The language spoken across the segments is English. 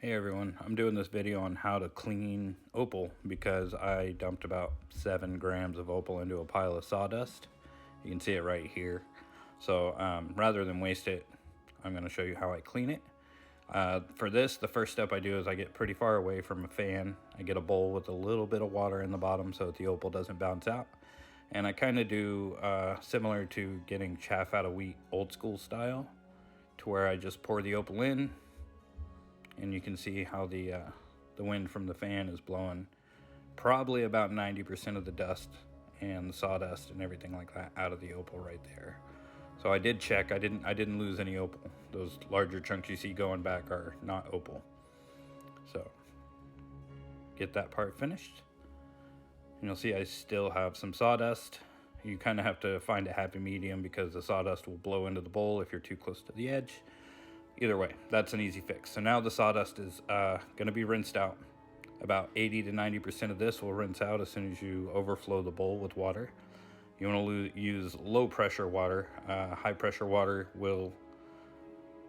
Hey everyone, I'm doing this video on how to clean opal because I dumped about 7 grams of opal into a pile of sawdust. You can see it right here. So rather than waste it, I'm going to show you how I clean it. For this, the first step I do is I get pretty far away from a fan. I get a bowl with a little bit of water in the bottom so that the opal doesn't bounce out. And I kind of do similar to getting chaff out of wheat old school style, to where I just pour the opal in, and you can see how the wind from the fan is blowing probably about 90% of the dust and the sawdust and everything like that out of the opal right there. So I did check. I didn't lose any opal. Those larger chunks you see going back are not opal. So get that part finished, and you'll see I still have some sawdust. You kind of have to find a happy medium because the sawdust will blow into the bowl if you're too close to the edge. Either way, that's an easy fix. So now the sawdust is going to be rinsed out. About 80 to 90% of this will rinse out as soon as you overflow the bowl with water. You want to use low pressure water. High pressure water will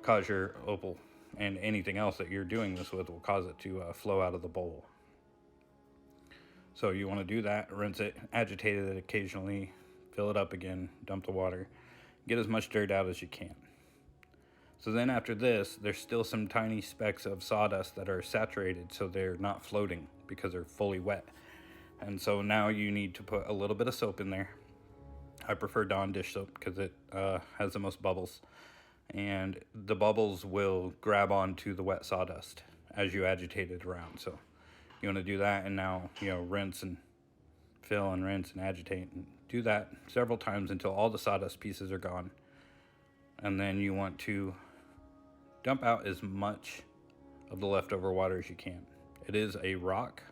cause your opal and anything else that you're doing this with will cause it to flow out of the bowl. So you want to do that, rinse it, agitate it occasionally, fill it up again, dump the water, get as much dirt out as you can. So then after this, there's still some tiny specks of sawdust that are saturated, so they're not floating because they're fully wet. And so now you need to put a little bit of soap in there. I prefer Dawn dish soap because it has the most bubbles. And the bubbles will grab onto the wet sawdust as you agitate it around. So you want to do that, and now, rinse and fill and rinse and agitate. And do that several times until all the sawdust pieces are gone. And then you want to dump out as much of the leftover water as you can. It is a rock,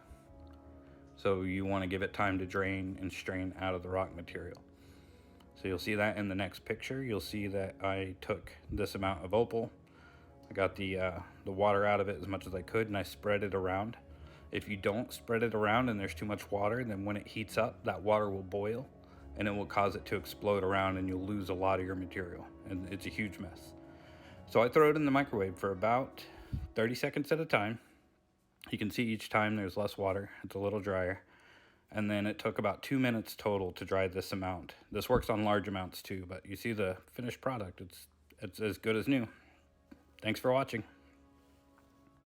so you want to give it time to drain and strain out of the rock material. So you'll see that in the next picture. You'll see that I took this amount of opal. I got the water out of it as much as I could, and I spread it around. If you don't spread it around and there's too much water, then when it heats up, that water will boil and it will cause it to explode around, and you'll lose a lot of your material, and it's a huge mess. So I throw it in the microwave for about 30 seconds at a time. You can see each time there's less water. It's a little drier. And then it took about 2 minutes total to dry this amount. This works on large amounts too, but you see the finished product. It's as good as new. Thanks for watching.